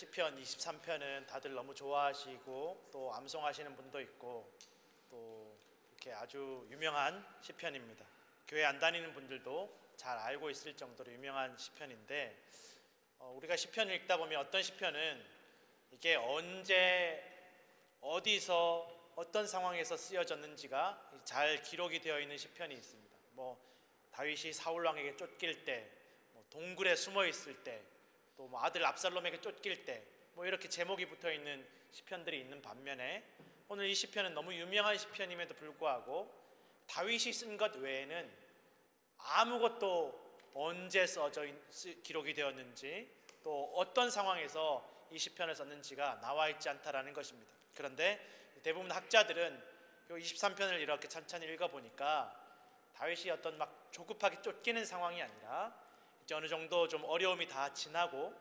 시편 23편은 다들 너무 좋아하시고 또 암송하시는 분도 있고 또 이렇게 아주 유명한 시편입니다. 교회 안 다니는 분들도 잘 알고 있을 정도로 유명한 시편인데, 우리가 시편을 읽다 보면 어떤 시편은 이게 언제 어디서 어떤 상황에서 쓰여졌는지가 잘 기록이 되어 있는 시편이 있습니다. 다윗이 사울 왕에게 쫓길 때, 동굴에 숨어 있을 때, 또 아들 압살롬에게 쫓길 때, 이렇게 제목이 붙어 있는 시편들이 있는 반면에 오늘 이 시편은 너무 유명한 시편임에도 불구하고 다윗이 쓴 것 외에는 아무것도 언제 기록이 되었는지 또 어떤 상황에서 이 시편을 썼는지가 나와 있지 않다라는 것입니다. 그런데 대부분 학자들은 이 23편을 이렇게 천천히 읽어보니까 다윗이 어떤 조급하게 쫓기는 상황이 아니라 이제 어느 정도 좀 어려움이 다 지나고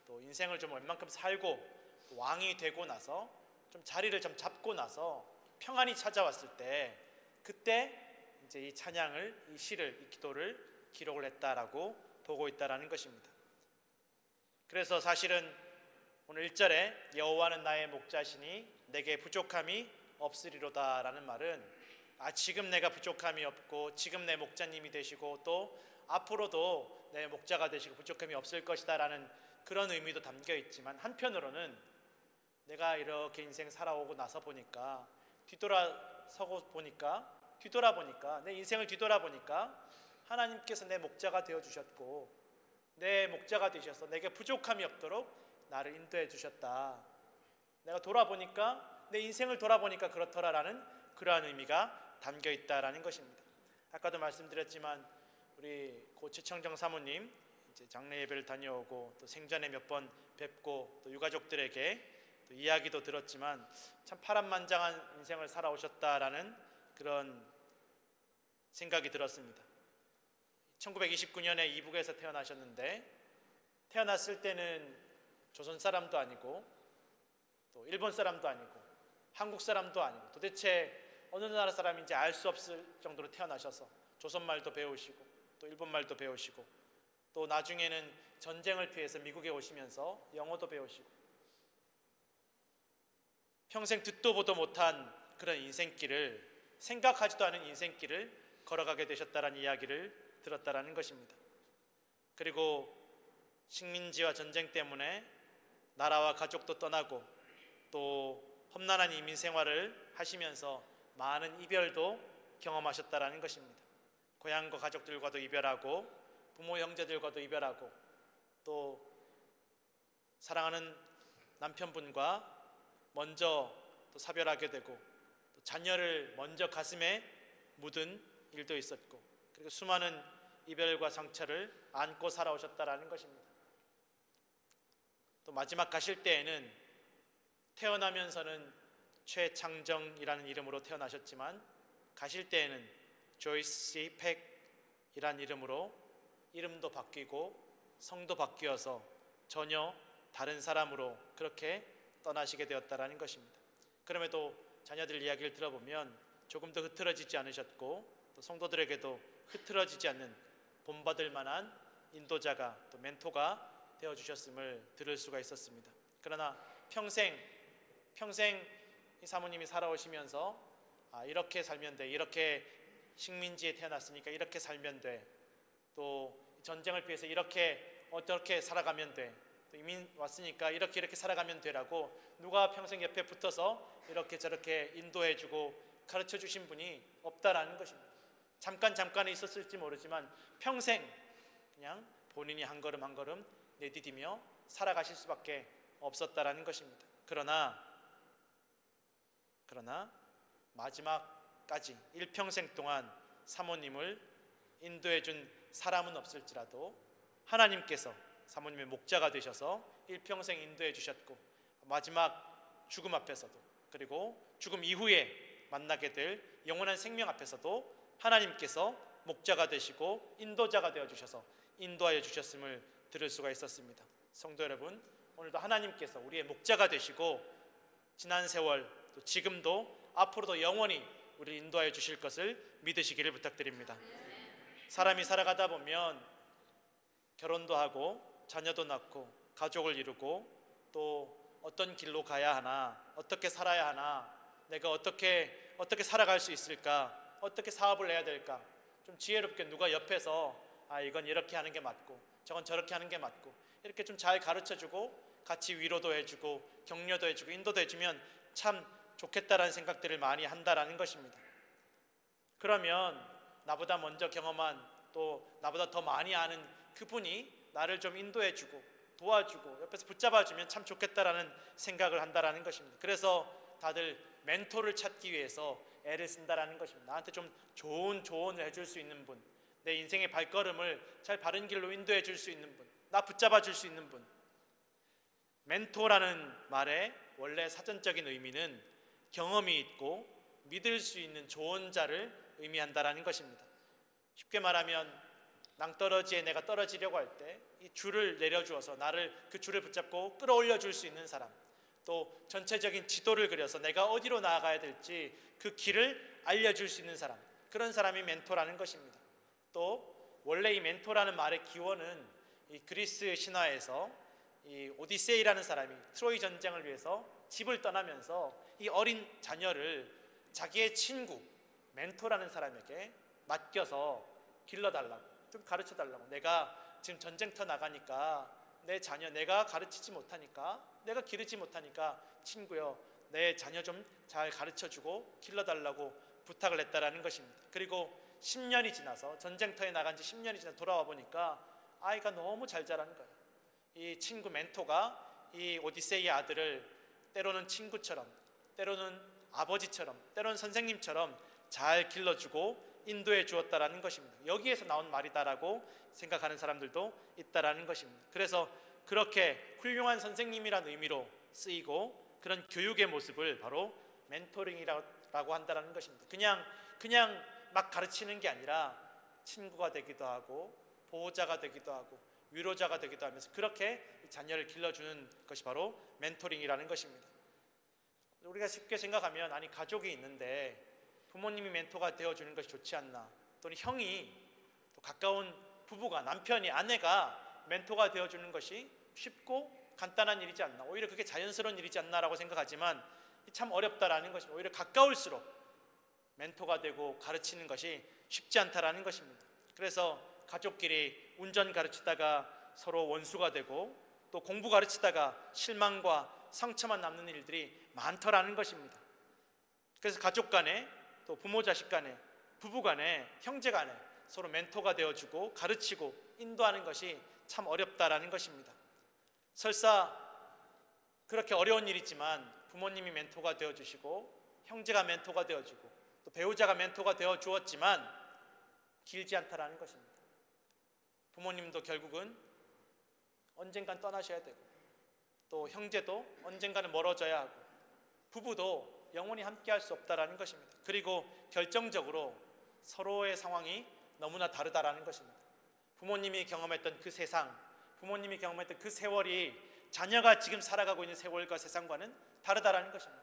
또 인생을 좀 웬만큼 살고 왕이 되고 나서 좀 자리를 좀 잡고 나서 평안이 찾아왔을 때, 그때 이제 이 찬양을, 이 시를, 이 기도를 기록을 했다라고 보고 있다라는 것입니다. 그래서 사실은 오늘 1절에 여호와는 나의 목자시니 내게 부족함이 없으리로다라는 말은 지금 내가 부족함이 없고 지금 내 목자님이 되시고 또 앞으로도 내 목자가 되시고 부족함이 없을 것이다 라는 그런 의미도 담겨 있지만, 한편으로는 내가 이렇게 인생 살아오고 나서 보니까 뒤돌아보니까 내 인생을 뒤돌아보니까 하나님께서 내 목자가 되어주셨고 내 목자가 되셔서 내게 부족함이 없도록 나를 인도해 주셨다. 내가 돌아보니까, 내 인생을 돌아보니까 그렇더라라는 그러한 의미가 담겨 있다라는 것입니다. 아까도 말씀드렸지만 우리 고 최청정 사모님 이제 장례 예배를 다녀오고 또 생전에 몇 번 뵙고 또 유가족들에게 또 이야기도 들었지만 참 파란만장한 인생을 살아오셨다라는 그런 생각이 들었습니다. 1929년에 이북에서 태어나셨는데, 태어났을 때는 조선 사람도 아니고 또 일본 사람도 아니고 한국 사람도 아니고 도대체 어느 나라 사람인지 알 수 없을 정도로 태어나셔서 조선말도 배우시고 또 일본말도 배우시고 또 나중에는 전쟁을 피해서 미국에 오시면서 영어도 배우시고 평생 듣도 보도 못한 그런 인생길을, 생각하지도 않은 인생길을 걸어가게 되셨다라는 이야기를 들었다라는 것입니다. 그리고 식민지와 전쟁 때문에 나라와 가족도 떠나고 또 험난한 이민 생활을 하시면서 많은 이별도 경험하셨다라는 것입니다. 고향과 가족들과도 이별하고 부모 형제들과도 이별하고 또 사랑하는 남편분과 먼저 또 사별하게 되고 또 자녀를 먼저 가슴에 묻은 일도 있었고, 그리고 수많은 이별과 상처를 안고 살아오셨다라는 것입니다. 또 마지막 가실 때에는 태어나면서는 최창정이라는 이름으로 태어나셨지만 가실 때에는 조이시 팩이라는 이름으로 이름도 바뀌고 성도 바뀌어서 전혀 다른 사람으로 그렇게 떠나시게 되었다라는 것입니다. 그럼에도 자녀들 이야기를 들어보면 조금 더 흐트러지지 않으셨고 또 성도들에게도 흐트러지지 않는 본받을 만한 인도자가 또 멘토가 되어주셨음을 들을 수가 있었습니다. 그러나 평생 이 사모님이 살아오시면서 이렇게 살면 돼, 이렇게 식민지에 태어났으니까 이렇게 살면 돼, 또 전쟁을 피해서 어떻게 살아가면 돼, 또 이민 왔으니까 이렇게 살아가면 되라고 누가 평생 옆에 붙어서 이렇게 저렇게 인도해주고 가르쳐주신 분이 없다라는 것입니다. 잠깐 있었을지 모르지만 평생 그냥 본인이 한 걸음 한 걸음 내디디며 살아가실 수밖에 없었다라는 것입니다. 그러나 마지막까지 일평생 동안 사모님을 인도해준 사람은 없을지라도 하나님께서 사모님의 목자가 되셔서 일평생 인도해 주셨고, 마지막 죽음 앞에서도 그리고 죽음 이후에 만나게 될 영원한 생명 앞에서도 하나님께서 목자가 되시고 인도자가 되어주셔서 인도하여 주셨음을 들을 수가 있었습니다. 성도 여러분, 오늘도 하나님께서 우리의 목자가 되시고 지난 세월 또 지금도 앞으로도 영원히 우리를 인도하여 주실 것을 믿으시기를 부탁드립니다. 사람이 살아가다 보면 결혼도 하고 자녀도 낳고 가족을 이루고 또 어떤 길로 가야 하나, 어떻게 살아야 하나, 내가 어떻게 살아갈 수 있을까, 어떻게 사업을 해야 될까, 좀 지혜롭게 누가 옆에서 이건 이렇게 하는 게 맞고 저건 저렇게 하는 게 맞고 이렇게 좀 잘 가르쳐주고 같이 위로도 해주고 격려도 해주고 인도도 해주면 참 좋겠다라는 생각들을 많이 한다라는 것입니다. 그러면 나보다 먼저 경험한 또 나보다 더 많이 아는 그분이 나를 좀 인도해주고 도와주고 옆에서 붙잡아주면 참 좋겠다라는 생각을 한다라는 것입니다. 그래서 다들 멘토를 찾기 위해서 애를 쓴다라는 것입니다. 나한테 좀 좋은 조언을 해줄 수 있는 분, 내 인생의 발걸음을 잘 바른 길로 인도해 줄 수 있는 분, 나 붙잡아 줄 수 있는 분. 멘토라는 말의 원래 사전적인 의미는 경험이 있고 믿을 수 있는 조언자를 의미한다라는 것입니다. 쉽게 말하면 낭떠러지에 내가 떨어지려고 할 때 이 줄을 내려주어서 나를 그 줄을 붙잡고 끌어올려 줄 수 있는 사람, 또 전체적인 지도를 그려서 내가 어디로 나아가야 될지 그 길을 알려줄 수 있는 사람, 그런 사람이 멘토라는 것입니다. 또 원래 이 멘토라는 말의 기원은 이 그리스 신화에서 이 오디세이라는 사람이 트로이 전쟁을 위해서 집을 떠나면서 이 어린 자녀를 자기의 친구 멘토라는 사람에게 맡겨서 길러달라고, 좀 가르쳐달라고, 내가 지금 전쟁터 나가니까 내 자녀 내가 가르치지 못하니까, 내가 기르지 못하니까 친구여 내 자녀 좀 잘 가르쳐주고 길러달라고 부탁을 했다라는 것입니다. 그리고 10년이 지나서 전쟁터에 나간 지 10년이 지나서 돌아와 보니까 아이가 너무 잘 자라는 거예요. 이 친구 멘토가 이 오디세이의 아들을 때로는 친구처럼, 때로는 아버지처럼, 때로는 선생님처럼 잘 길러주고 인도해 주었다라는 것입니다. 여기에서 나온 말이다라고 생각하는 사람들도 있다라는 것입니다. 그래서 그렇게 훌륭한 선생님이라는 의미로 쓰이고 그런 교육의 모습을 바로 멘토링이라고 한다라는 것입니다. 그냥 막 가르치는 게 아니라 친구가 되기도 하고 보호자가 되기도 하고 위로자가 되기도 하면서 그렇게 자녀를 길러주는 것이 바로 멘토링이라는 것입니다. 우리가 쉽게 생각하면 아니 가족이 있는데 부모님이 멘토가 되어주는 것이 좋지 않나, 또는 형이, 또 가까운 부부가, 남편이, 아내가 멘토가 되어주는 것이 쉽고 간단한 일이지 않나, 오히려 그게 자연스러운 일이지 않나라고 생각하지만 참 어렵다라는 것입니다. 오히려 가까울수록 멘토가 되고 가르치는 것이 쉽지 않다라는 것입니다. 그래서 가족끼리 운전 가르치다가 서로 원수가 되고 또 공부 가르치다가 실망과 상처만 남는 일들이 많더라는 것입니다. 그래서 가족 간에, 또 부모 자식 간에, 부부 간에, 형제 간에 서로 멘토가 되어주고 가르치고 인도하는 것이 참 어렵다라는 것입니다. 설사 그렇게 어려운 일이지만 부모님이 멘토가 되어주시고 형제가 멘토가 되어주고 또 배우자가 멘토가 되어주었지만 길지 않다라는 것입니다. 부모님도 결국은 언젠간 떠나셔야 되고 또 형제도 언젠가는 멀어져야 하고 부부도 영원히 함께 할 수 없다라는 것입니다. 그리고 결정적으로 서로의 상황이 너무나 다르다라는 것입니다. 부모님이 경험했던 그 세상, 부모님이 경험했던 그 세월이 자녀가 지금 살아가고 있는 세월과 세상과는 다르다라는 것입니다.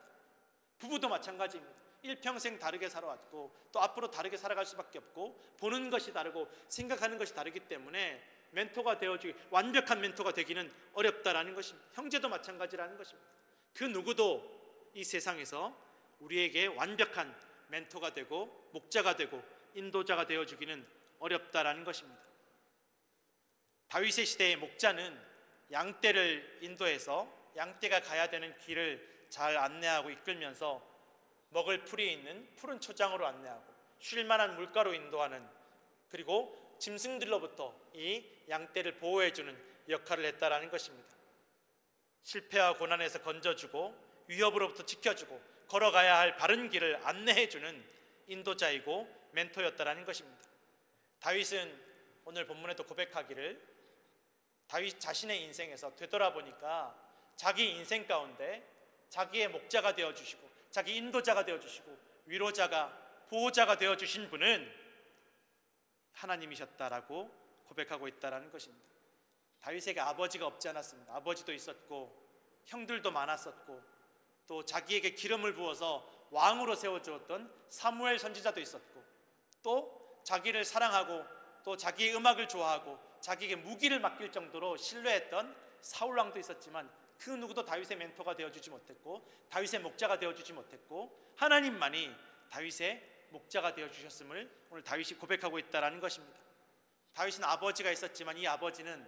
부부도 마찬가지입니다. 일평생 다르게 살아왔고 또 앞으로 다르게 살아갈 수밖에 없고 보는 것이 다르고 생각하는 것이 다르기 때문에 멘토가 되어주기, 완벽한 멘토가 되기는 어렵다라는 것입니다. 형제도 마찬가지라는 것입니다. 그 누구도 이 세상에서 우리에게 완벽한 멘토가 되고 목자가 되고 인도자가 되어주기는 어렵다라는 것입니다. 다윗의 시대의 목자는 양떼를 인도해서 양떼가 가야 되는 길을 잘 안내하고 이끌면서 먹을 풀이 있는 푸른 초장으로 안내하고 쉴 만한 물가로 인도하는, 그리고 짐승들로부터 이 양떼를 보호해주는 역할을 했다라는 것입니다. 실패와 고난에서 건져주고 위협으로부터 지켜주고 걸어가야 할 바른 길을 안내해주는 인도자이고 멘토였다라는 것입니다. 다윗은 오늘 본문에도 고백하기를 다윗 자신의 인생에서 되돌아보니까 자기 인생 가운데 자기의 목자가 되어주시고 자기 인도자가 되어주시고 위로자가 보호자가 되어주신 분은 하나님이셨다라고 고백하고 있다는 것입니다. 다윗에게 아버지가 없지 않았습니다. 아버지도 있었고 형들도 많았었고 또 자기에게 기름을 부어서 왕으로 세워주었던 사무엘 선지자도 있었고 또 자기를 사랑하고 또 자기의 음악을 좋아하고 자기에게 무기를 맡길 정도로 신뢰했던 사울왕도 있었지만 그 누구도 다윗의 멘토가 되어주지 못했고 다윗의 목자가 되어주지 못했고 하나님만이 다윗의 목자가 되어주셨음을 오늘 다윗이 고백하고 있다는 것입니다. 다윗은 아버지가 있었지만 이 아버지는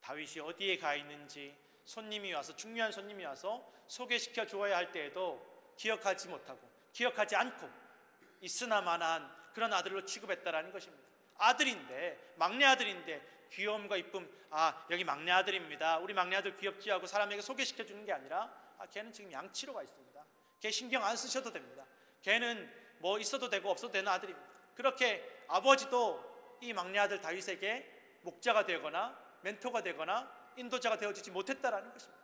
다윗이 어디에 가 있는지 손님이 와서 중요한 손님이 와서 소개시켜 주어야 할 때에도 기억하지 못하고 기억하지 않고 있으나 마나한 그런 아들로 취급했다라는 것입니다. 아들인데, 막내 아들인데 귀여움과 이쁨, 여기 막내 아들입니다, 우리 막내 아들 귀엽지 하고 사람에게 소개시켜 주는 게 아니라 걔는 지금 양치로가 있습니다, 걔 신경 안 쓰셔도 됩니다, 걔는 뭐 있어도 되고 없어도 되는 아들입니다. 그렇게 아버지도 이 막내 아들 다윗에게 목자가 되거나 멘토가 되거나 인도자가 되어주지 못했다라는 것입니다.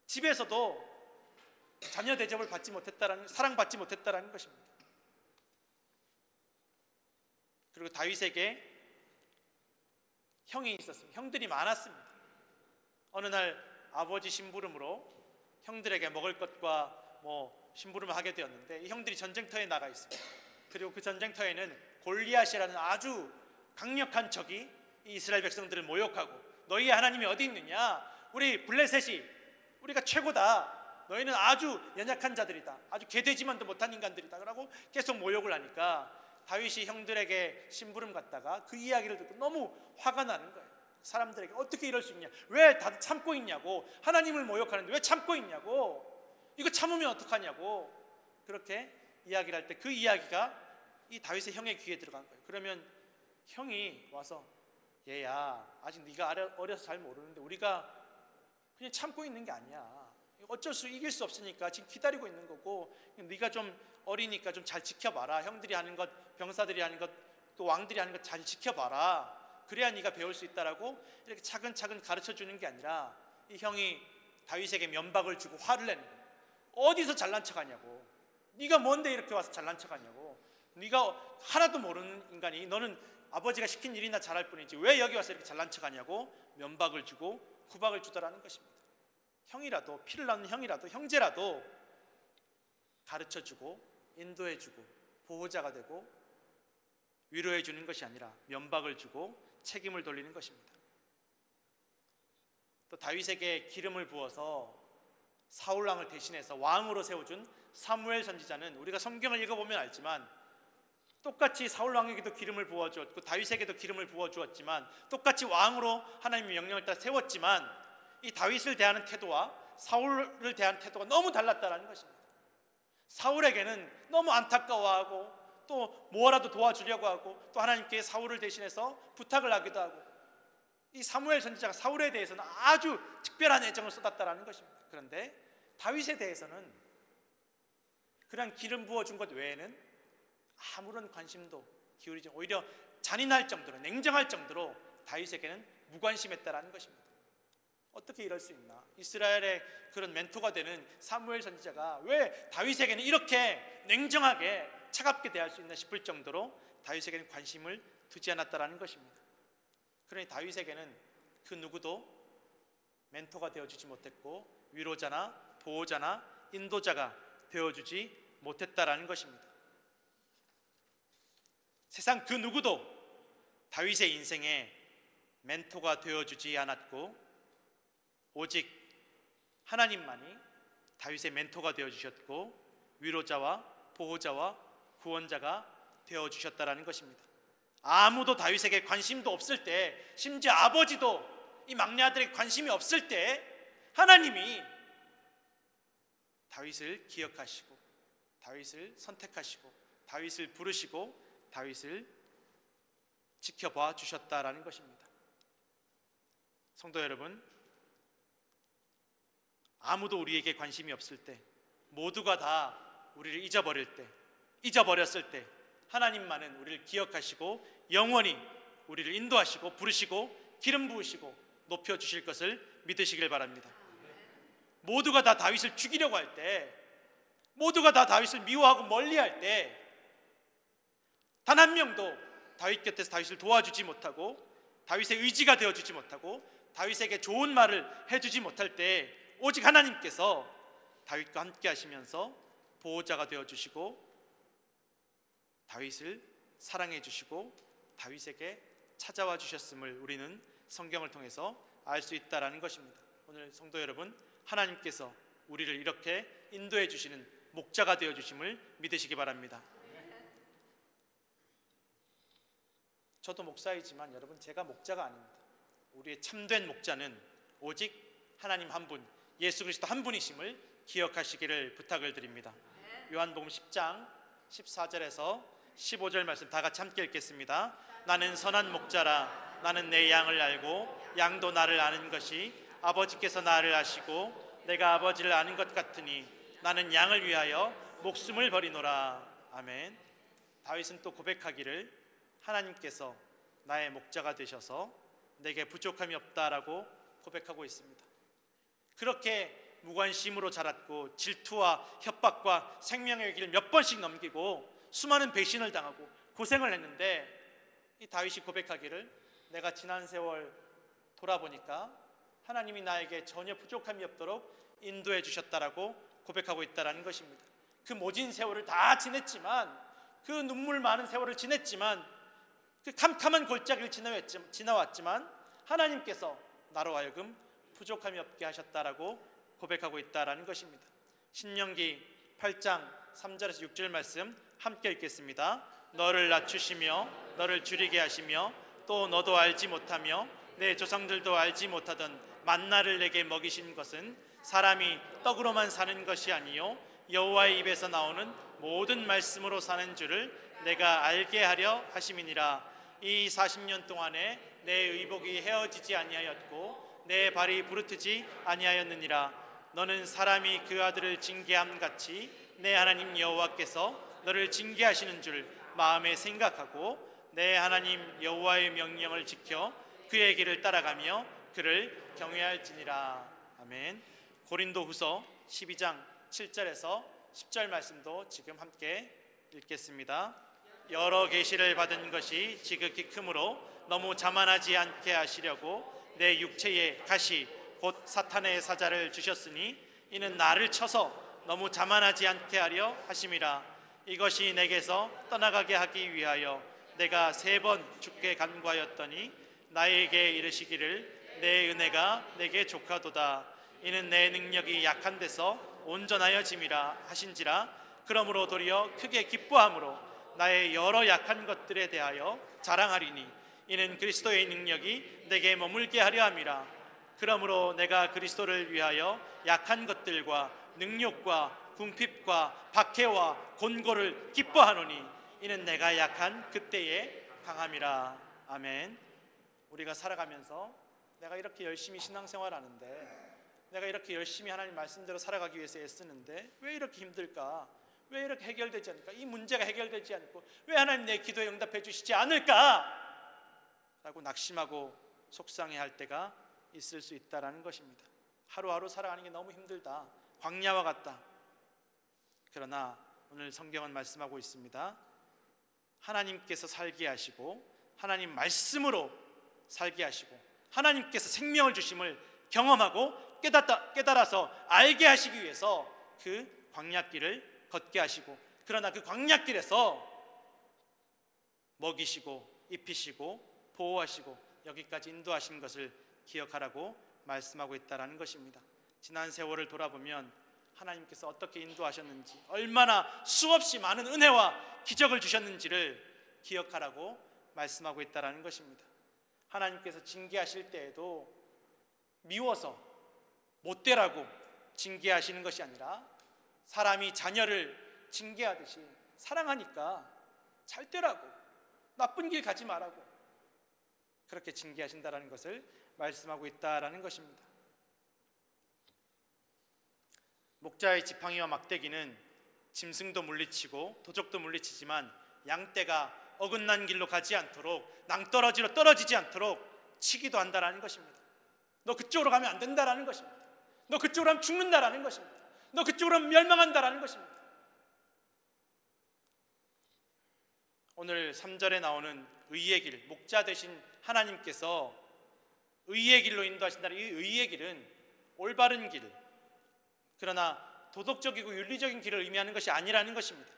집에서도 자녀 대접을 받지 못했다라는, 사랑받지 못했다라는 것입니다. 그리고 다윗에게 형이 있었습니다. 형들이 많았습니다. 어느 날 아버지 심부름으로 형들에게 먹을 것과 심부름을 하게 되었는데 이 형들이 전쟁터에 나가 있습니다. 그리고 그 전쟁터에는 골리앗이라는 아주 강력한 적이 이 이스라엘 백성들을 모욕하고 너희의 하나님이 어디 있느냐, 우리 블레셋이 우리가 최고다, 너희는 아주 연약한 자들이다, 아주 개돼지만도 못한 인간들이다 라고 계속 모욕을 하니까 다윗이 형들에게 심부름 갔다가 그 이야기를 듣고 너무 화가 나는 거예요. 사람들에게 어떻게 이럴 수 있냐, 왜 다들 참고 있냐고, 하나님을 모욕하는데 왜 참고 있냐고, 이거 참으면 어떡하냐고 그렇게 이야기를 할 때 그 이야기가 이 다윗의 형의 귀에 들어간 거예요. 그러면 형이 와서 얘야, 아직 네가 어려서 잘 모르는데 우리가 그냥 참고 있는 게 아니야, 어쩔 수 이길 수 없으니까 지금 기다리고 있는 거고 네가 좀 어리니까 좀 잘 지켜봐라, 형들이 하는 것, 병사들이 하는 것, 또 왕들이 하는 것 잘 지켜봐라, 그래야 네가 배울 수 있다라고 이렇게 차근차근 가르쳐 주는 게 아니라 이 형이 다윗에게 면박을 주고 화를 내는 거예요. 어디서 잘난 척하냐고, 네가 뭔데 이렇게 와서 잘난 척하냐고, 네가 하나도 모르는 인간이, 너는 아버지가 시킨 일이나 잘할 뿐이지 왜 여기 와서 이렇게 잘난 척하냐고 면박을 주고 구박을 주더라는 것입니다. 형이라도, 피를 낳는 형이라도, 형제라도 가르쳐주고 인도해주고 보호자가 되고 위로해주는 것이 아니라 면박을 주고 책임을 돌리는 것입니다. 또 다윗에게 기름을 부어서 사울왕을 대신해서 왕으로 세워준 사무엘 선지자는 우리가 성경을 읽어보면 알지만 똑같이 사울왕에게도 기름을 부어주었고 다윗에게도 기름을 부어주었지만 똑같이 왕으로 하나님의 명령을 따라 세웠지만 이 다윗을 대하는 태도와 사울을 대하는 태도가 너무 달랐다는 것입니다. 사울에게는 너무 안타까워하고 또 뭐라도 도와주려고 하고 또 하나님께 사울을 대신해서 부탁을 하기도 하고, 이 사무엘 선지자가 사울에 대해서는 아주 특별한 애정을 쏟았다는 것입니다. 그런데 다윗에 대해서는 그냥 기름 부어준 것 외에는 아무런 관심도 기울이지, 오히려 잔인할 정도로, 냉정할 정도로 다윗에게는 무관심했다는 것입니다. 어떻게 이럴 수 있나? 이스라엘의 그런 멘토가 되는 사무엘 선지자가 왜 다윗에게는 이렇게 냉정하게 차갑게 대할 수 있나 싶을 정도로 다윗에게는 관심을 두지 않았다는 것입니다. 그러니 다윗에게는 그 누구도 멘토가 되어주지 못했고 위로자나 보호자나 인도자가 되어주지 못했다는 것입니다. 세상 그 누구도 다윗의 인생에 멘토가 되어주지 않았고 오직 하나님만이 다윗의 멘토가 되어주셨고 위로자와 보호자와 구원자가 되어주셨다는 것입니다. 아무도 다윗에게 관심도 없을 때, 심지어 아버지도 이 막내 아들에게 관심이 없을 때 하나님이 다윗을 기억하시고 다윗을 선택하시고 다윗을 부르시고 다윗을 지켜봐 주셨다라는 것입니다. 성도 여러분, 아무도 우리에게 관심이 없을 때, 모두가 다 우리를 잊어버렸을 때 하나님만은 우리를 기억하시고 영원히 우리를 인도하시고 부르시고 기름 부으시고 높여주실 것을 믿으시길 바랍니다. 모두가 다 다윗을 죽이려고 할 때, 모두가 다 다윗을 미워하고 멀리할 때, 단 한 명도 다윗 곁에서 다윗을 도와주지 못하고 다윗의 의지가 되어주지 못하고 다윗에게 좋은 말을 해주지 못할 때 오직 하나님께서 다윗과 함께 하시면서 보호자가 되어주시고 다윗을 사랑해 주시고 다윗에게 찾아와 주셨음을 우리는 성경을 통해서 알 수 있다는 것입니다. 오늘 성도 여러분, 하나님께서 우리를 이렇게 인도해 주시는 목자가 되어 주심을 믿으시기 바랍니다. 저도 목사이지만 여러분, 제가 목자가 아닙니다. 우리의 참된 목자는 오직 하나님 한 분, 예수 그리스도 한 분이심을 기억하시기를 부탁을 드립니다. 요한복음 10장 14절에서 15절 말씀 다 같이 함께 읽겠습니다. 나는 선한 목자라. 나는 내 양을 알고 양도 나를 아는 것이 아버지께서 나를 아시고 내가 아버지를 아는 것 같으니 나는 양을 위하여 목숨을 버리노라. 아멘. 다윗은 또 고백하기를 하나님께서 나의 목자가 되셔서 내게 부족함이 없다라고 고백하고 있습니다. 그렇게 무관심으로 자랐고 질투와 협박과 생명의 길을 몇 번씩 넘기고 수많은 배신을 당하고 고생을 했는데, 이 다윗이 고백하기를 내가 지난 세월 돌아보니까 하나님이 나에게 전혀 부족함이 없도록 인도해 주셨다라고 고백하고 있다는 것입니다. 그 모진 세월을 다 지냈지만, 그 눈물 많은 세월을 지냈지만, 그 캄캄한 골짜기를 지나왔지만 하나님께서 나로 하여금 부족함이 없게 하셨다라고 고백하고 있다라는 것입니다. 신명기 8장 3절에서 6절 말씀 함께 읽겠습니다. 너를 낮추시며 너를 줄이게 하시며 또 너도 알지 못하며 내 조상들도 알지 못하던 만나를 내게 먹이신 것은 사람이 떡으로만 사는 것이 아니요 여호와의 입에서 나오는 모든 말씀으로 사는 줄을 내가 알게 하려 하심이니라. 이 40년 동안에 내 의복이 헤어지지 아니하였고 내 발이 부르트지 아니하였느니라. 너는 사람이 그 아들을 징계함 같이 내 하나님 여호와께서 너를 징계하시는 줄 마음에 생각하고 내 하나님 여호와의 명령을 지켜 그의 길을 따라가며 그를 경외할지니라. 아멘. 고린도후서 12장 7절에서 10절 말씀도 지금 함께 읽겠습니다. 여러 계시를 받은 것이 지극히 크므로 너무 자만하지 않게 하시려고 내 육체에 가시 곧 사탄의 사자를 주셨으니 이는 나를 쳐서 너무 자만하지 않게 하려 하심이라. 이것이 내게서 떠나가게 하기 위하여 내가 3번 주께 간구하였더니 나에게 이르시기를 내 은혜가 내게 족하도다. 이는 내 능력이 약한 데서 온전하여짐이라 하신지라. 그러므로 도리어 크게 기뻐함으로 나의 여러 약한 것들에 대하여 자랑하리니 이는 그리스도의 능력이 내게 머물게 하려 함이라. 그러므로 내가 그리스도를 위하여 약한 것들과 능욕과 궁핍과 박해와 곤고를 기뻐하노니 이는 내가 약한 그때에 강함이라. 아멘. 우리가 살아가면서 내가 이렇게 열심히 신앙생활하는데, 내가 이렇게 열심히 하나님 말씀대로 살아가기 위해서 애쓰는데 왜 이렇게 힘들까? 왜 이렇게 해결되지 않을까? 이 문제가 해결되지 않고 왜 하나님 내 기도에 응답해 주시지 않을까? 라고 낙심하고 속상해할 때가 있을 수 있다는 것입니다. 하루하루 살아가는 게 너무 힘들다, 광야와 같다. 그러나 오늘 성경은 말씀하고 있습니다. 하나님께서 살게 하시고 하나님 말씀으로 살게 하시고 하나님께서 생명을 주심을 경험하고 깨달아서 알게 하시기 위해서 그 광야길을 걷게 하시고, 그러나 그 광야길에서 먹이시고 입히시고 보호하시고 여기까지 인도하신 것을 기억하라고 말씀하고 있다는 것입니다. 지난 세월을 돌아보면 하나님께서 어떻게 인도하셨는지, 얼마나 수없이 많은 은혜와 기적을 주셨는지를 기억하라고 말씀하고 있다는 것입니다. 하나님께서 징계하실 때에도 미워서 못되라고 징계하시는 것이 아니라 사람이 자녀를 징계하듯이 사랑하니까 잘 되라고, 나쁜 길 가지 말라고 그렇게 징계하신다는 것을 말씀하고 있다는 것입니다. 목자의 지팡이와 막대기는 짐승도 물리치고 도적도 물리치지만 양떼가 어긋난 길로 가지 않도록, 낭떠러지로 떨어지지 않도록 치기도 한다는 것입니다. 너 그쪽으로 가면 안 된다는 것입니다. 너 그쪽으로 하면 죽는다는 것입니다. 너 그쪽으로 하면 멸망한다는 것입니다. 오늘 3절에 나오는 의의 길, 목자 되신 하나님께서 의의 길로 인도하신다는 이 의의 길은 올바른 길, 그러나 도덕적이고 윤리적인 길을 의미하는 것이 아니라는 것입니다.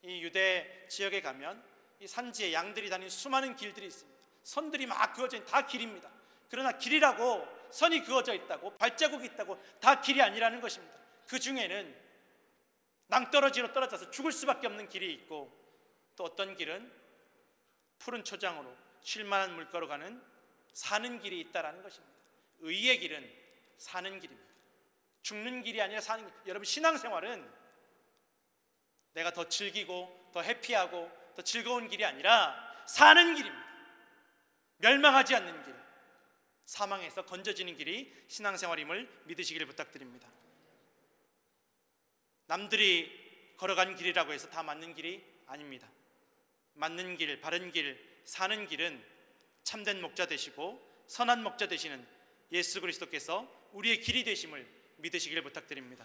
이 유대 지역에 가면 이 산지에 양들이 다니는 수많은 길들이 있습니다. 선들이 막 그어져 있는 다 길입니다. 그러나 길이라고 선이 그어져 있다고, 발자국이 있다고 다 길이 아니라는 것입니다. 그 중에는 낭떠러지로 떨어져서 죽을 수밖에 없는 길이 있고, 또 어떤 길은 푸른 초장으로 쉴만한 물가로 가는 사는 길이 있다라는 것입니다. 의의 길은 사는 길입니다. 죽는 길이 아니라 사는 길. 여러분, 신앙생활은 내가 더 즐기고 더 해피하고 더 즐거운 길이 아니라 사는 길입니다. 멸망하지 않는 길, 사망에서 건져지는 길이 신앙생활임을 믿으시기를 부탁드립니다. 남들이 걸어간 길이라고 해서 다 맞는 길이 아닙니다. 맞는 길, 바른 길, 사는 길은 참된 목자 되시고 선한 목자 되시는 예수 그리스도께서 우리의 길이 되심을 믿으시기를 부탁드립니다.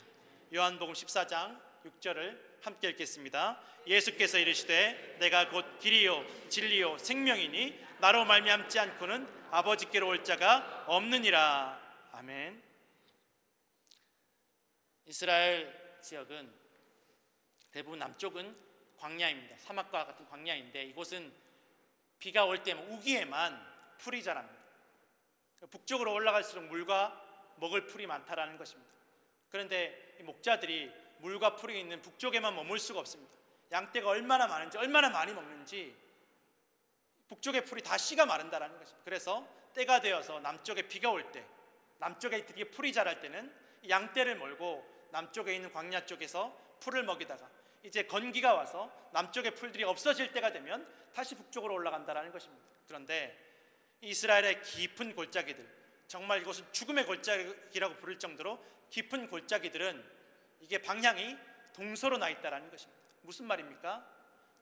요한복음 14장 6절을 함께 읽겠습니다. 예수께서 이르시되 내가 곧 길이요 진리요 생명이니 나로 말미암지 않고는 아버지께로 올 자가 없느니라. 아멘. 이스라엘 지역은 대부분 남쪽은 광야입니다. 사막과 같은 광야인데 이곳은 비가 올 때만 우기에만 풀이 자랍니다. 북쪽으로 올라갈수록 물과 먹을 풀이 많다라는 것입니다. 그런데 이 목자들이 물과 풀이 있는 북쪽에만 머물 수가 없습니다. 양떼가 얼마나 많은지, 얼마나 많이 먹는지 북쪽의 풀이 다 씨가 마른다라는 것입니다. 그래서 때가 되어서 남쪽에 비가 올 때, 남쪽에 드디어 풀이 자랄 때는 양떼를 몰고 남쪽에 있는 광야 쪽에서 풀을 먹이다가 이제 건기가 와서 남쪽의 풀들이 없어질 때가 되면 다시 북쪽으로 올라간다라는 것입니다. 그런데 이스라엘의 깊은 골짜기들, 정말 이곳은 죽음의 골짜기라고 부를 정도로 깊은 골짜기들은 이게 방향이 동서로 나 있다라는 것입니다. 무슨 말입니까?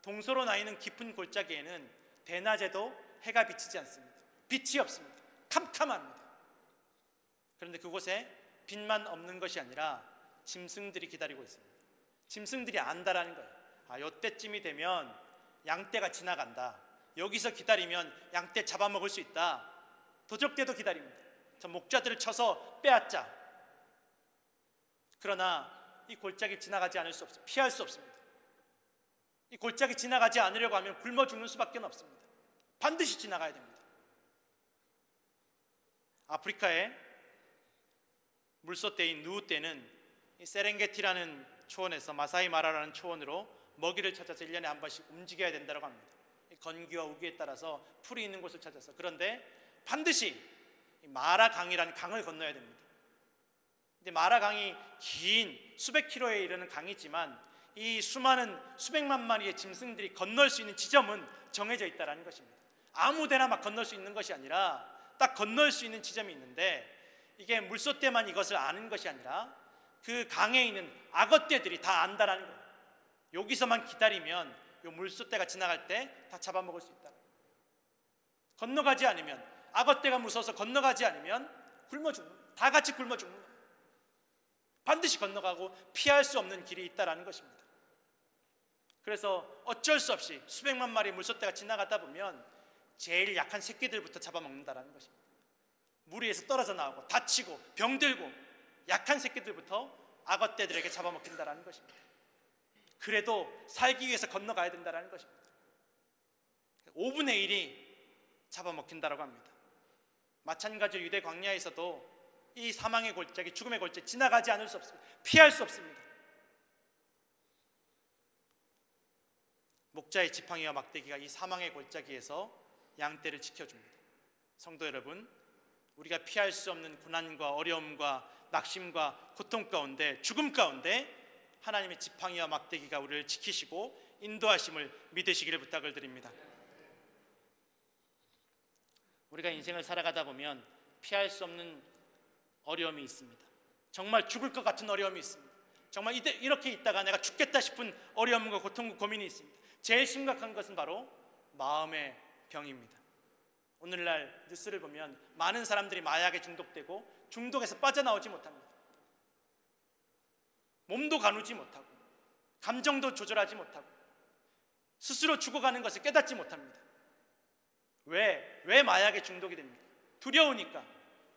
동서로 나 있는 깊은 골짜기에는 대낮에도 해가 비치지 않습니다. 빛이 없습니다. 캄캄합니다. 그런데 그곳에 빛만 없는 것이 아니라 짐승들이 기다리고 있습니다. 짐승들이 안다라는 거예요. 이때쯤이 되면 양떼가 지나간다. 여기서 기다리면 양떼 잡아먹을 수 있다. 도적떼도 기다립니다. 저 목자들을 쳐서 빼앗자. 그러나 이 골짜기 지나가지 않을 수 없습니다. 피할 수 없습니다. 이 골짜기 지나가지 않으려고 하면 굶어 죽는 수밖에 없습니다. 반드시 지나가야 됩니다. 아프리카의 물소떼인 누우떼는 이 세렝게티라는 초원에서 마사이 마라라는 초원으로 먹이를 찾아서 1년에 한 번씩 움직여야 된다고 합니다. 건기와 우기에 따라서 풀이 있는 곳을 찾아서. 그런데 반드시 마라 강이라는 강을 건너야 됩니다. 근데 마라 강이 긴 수백 킬로에 이르는 강이지만 이 수많은 수백만 마리의 짐승들이 건널 수 있는 지점은 정해져 있다는 것입니다. 아무데나 막 건널 수 있는 것이 아니라 딱 건널 수 있는 지점이 있는데, 이게 물소떼만 이것을 아는 것이 아니라 그 강에 있는 악어떼들이 다 안다라는 거예요. 여기서만 기다리면 이 물소떼가 지나갈 때 다 잡아먹을 수 있다. 건너가지 않으면, 악어떼가 무서워서 건너가지 않으면 굶어 죽는 거예요. 다 같이 굶어 죽는 거예요. 반드시 건너가고 피할 수 없는 길이 있다라는 것입니다. 그래서 어쩔 수 없이 수백만 마리 물소떼가 지나가다 보면 제일 약한 새끼들부터 잡아먹는다라는 것입니다. 물 위에서 떨어져 나오고 다치고 병들고 약한 새끼들부터 악어떼들에게 잡아먹힌다라는 것입니다. 그래도 살기 위해서 건너가야 된다라는 것입니다. 5분의 1이 잡아먹힌다라고 합니다. 마찬가지로 유대 광야에서도 이 사망의 골짜기, 죽음의 골짜기 지나가지 않을 수 없습니다. 피할 수 없습니다. 목자의 지팡이와 막대기가 이 사망의 골짜기에서 양떼를 지켜줍니다. 성도 여러분, 우리가 피할 수 없는 고난과 어려움과 낙심과 고통 가운데, 죽음 가운데 하나님의 지팡이와 막대기가 우리를 지키시고 인도하심을 믿으시기를 부탁을 드립니다. 우리가 인생을 살아가다 보면 피할 수 없는 어려움이 있습니다. 정말 죽을 것 같은 어려움이 있습니다. 정말 이렇게 있다가 내가 죽겠다 싶은 어려움과 고통과 고민이 있습니다. 제일 심각한 것은 바로 마음의 병입니다. 오늘날 뉴스를 보면 많은 사람들이 마약에 중독되고 중독에서 빠져나오지 못합니다. 몸도 가누지 못하고 감정도 조절하지 못하고 스스로 죽어가는 것을 깨닫지 못합니다. 왜 마약에 중독이 됩니까? 두려우니까,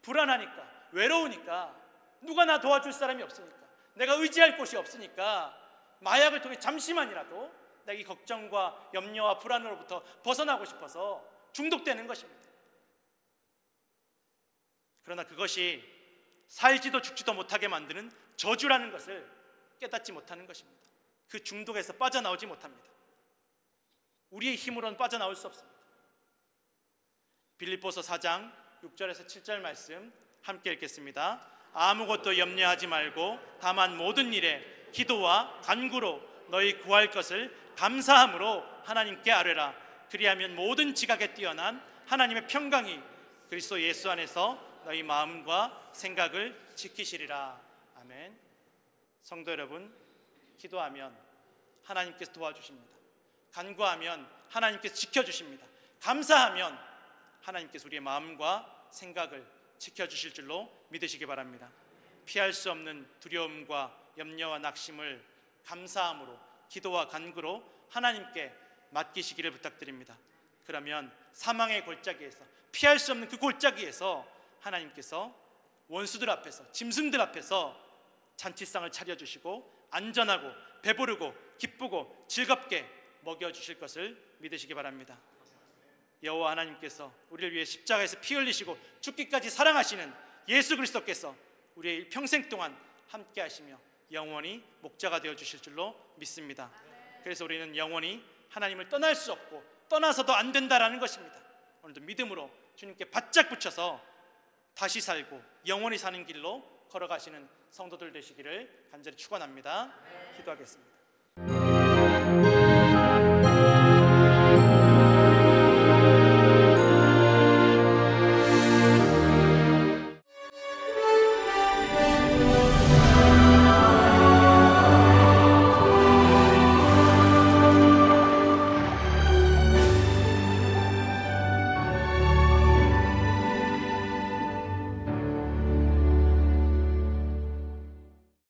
불안하니까, 외로우니까, 누가 나 도와줄 사람이 없으니까, 내가 의지할 곳이 없으니까 마약을 통해 잠시만이라도 내가 이 걱정과 염려와 불안으로부터 벗어나고 싶어서 중독되는 것입니다. 그러나 그것이 살지도 죽지도 못하게 만드는 저주라는 것을 깨닫지 못하는 것입니다. 그 중독에서 빠져나오지 못합니다. 우리의 힘으로는 빠져나올 수 없습니다. 빌립보서 4장 6절에서 7절 말씀 함께 읽겠습니다. 아무것도 염려하지 말고 다만 모든 일에 기도와 간구로 너희 구할 것을 감사함으로 하나님께 아뢰라. 그리하면 모든 지각에 뛰어난 하나님의 평강이 그리스도 예수 안에서 너희 마음과 생각을 지키시리라. 아멘. 성도 여러분, 기도하면 하나님께서 도와주십니다. 간구하면 하나님께서 지켜주십니다. 감사하면 하나님께서 우리의 마음과 생각을 지켜주실 줄로 믿으시기 바랍니다. 피할 수 없는 두려움과 염려와 낙심을 감사함으로 기도와 간구로 하나님께 맡기시기를 부탁드립니다. 그러면 사망의 골짜기에서, 피할 수 없는 그 골짜기에서 하나님께서 원수들 앞에서, 짐승들 앞에서 잔치상을 차려주시고 안전하고 배부르고 기쁘고 즐겁게 먹여주실 것을 믿으시기 바랍니다. 여호와 하나님께서 우리를 위해 십자가에서 피 흘리시고 죽기까지 사랑하시는 예수 그리스도께서 우리의 평생 동안 함께 하시며 영원히 목자가 되어주실 줄로 믿습니다. 그래서 우리는 영원히 하나님을 떠날 수 없고 떠나서도 안 된다라는 것입니다. 오늘도 믿음으로 주님께 바짝 붙여서 다시 살고 영원히 사는 길로 걸어가시는 성도들 되시기를 간절히 축원합니다. 기도하겠습니다.